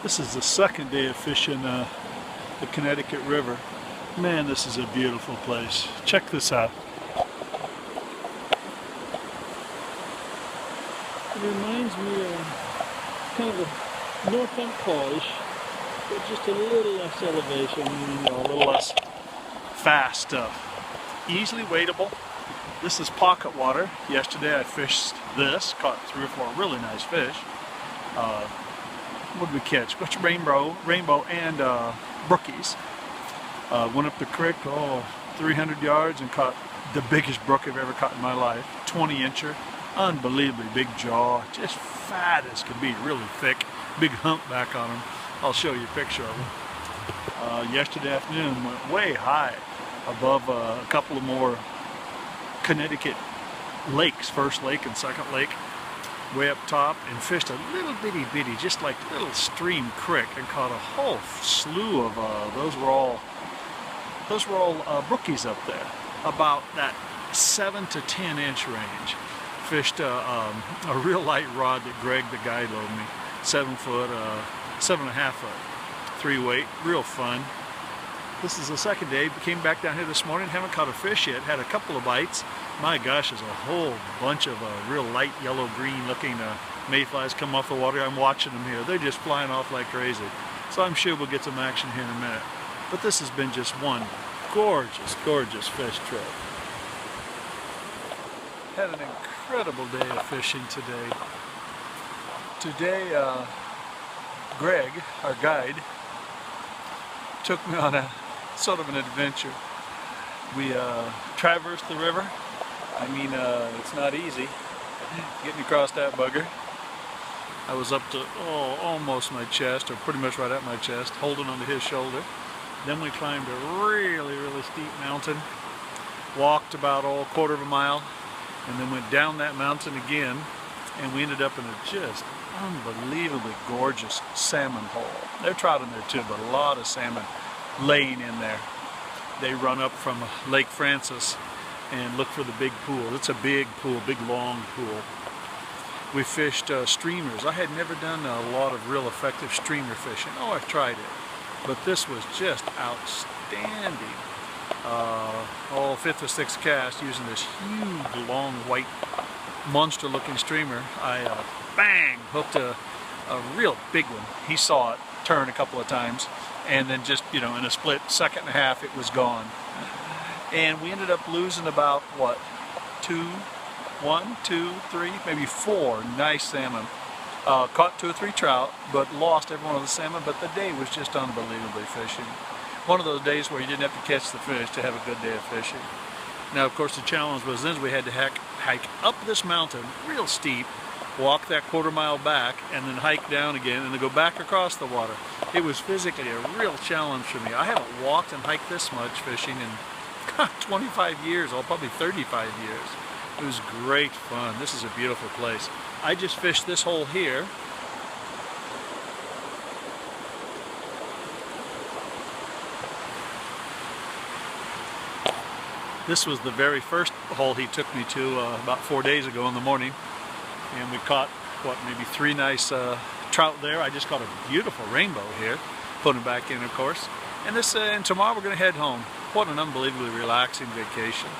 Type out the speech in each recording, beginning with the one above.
This is the second day of fishing the Connecticut River. Man, this is a beautiful place. Check this out. It reminds me of kind of a North Empire-ish, but just a little less elevation, a little less fast stuff. Easily wadeable. This is pocket water. Yesterday I fished this, caught 3 or 4 really nice fish. What did we catch? Bunch of rainbow and brookies. Went up the creek, 300 yards and caught the biggest brook I've ever caught in my life. 20-incher, unbelievably big jaw, just fat as could be, really thick, big humpback on him. I'll show you a picture of him. Yesterday afternoon went way high above a couple of more Connecticut lakes, first lake and second lake, way up top, and fished a little bitty, just like little stream creek, and caught a whole slew of those were all brookies up there, about that 7 to 10 inch range. Fished a real light rod that Greg, the guide, loaned me, 7 foot, 7.5 foot, 3 weight, real fun. This is the second day. Came back down here this morning, haven't caught a fish yet, had a couple of bites. My gosh, there's a whole bunch of real light yellow-green looking mayflies come off the water. I'm watching them here. They're just flying off like crazy. So I'm sure we'll get some action here in a minute. But this has been just one gorgeous, gorgeous fish trip. Had an incredible day of fishing today. Today, Greg, our guide, took me on a sort of an adventure. We traversed the river. I mean, it's not easy getting across that bugger. I was up to almost my chest, or pretty much right at my chest, holding onto his shoulder. Then we climbed a really, really steep mountain, walked about a quarter of a mile, and then went down that mountain again, and we ended up in a just unbelievably gorgeous salmon hole. They're trout in there too, but a lot of salmon laying in there. They run up from Lake Francis and look for the big pool. It's a big pool, big long pool. We fished streamers. I had never done a lot of real effective streamer fishing. I've tried it, but this was just outstanding. 5th or 6th cast using this huge, long, white, monster-looking streamer. I bang, hooked a real big one. He saw it turn a couple of times, and then just, in a split second and a half, it was gone. And we ended up losing about, 1, 2, 3, maybe 4 nice salmon. Caught 2 or 3 trout, but lost every one of the salmon, but the day was just unbelievably fishing. One of those days where you didn't have to catch the fish to have a good day of fishing. Now, of course, the challenge was then we had to hike up this mountain, real steep, walk that quarter mile back, and then hike down again, and then go back across the water. It was physically a real challenge for me. I haven't walked and hiked this much fishing in 25 years, probably 35 years. It was great fun. This is a beautiful place. I just fished this hole here. This was the very first hole he took me to about 4 days ago in the morning. And we caught, maybe 3 nice trout there. I just caught a beautiful rainbow here. Put him back in, of course. And tomorrow we're going to head home. What an unbelievably relaxing vacation.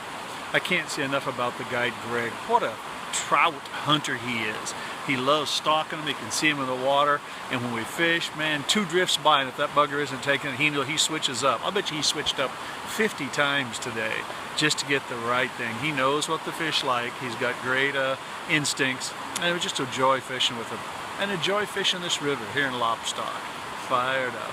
I can't say enough about the guide Greg. What a trout hunter he is. He loves stalking them. He can see them in the water. And when we fish, man, 2 drifts by, and if that bugger isn't taken, he switches up. I bet you he switched up 50 times today just to get the right thing. He knows what the fish like. He's got great instincts. And it was just a joy fishing with him. And enjoy fishing this river here in Lopstick. Fired up.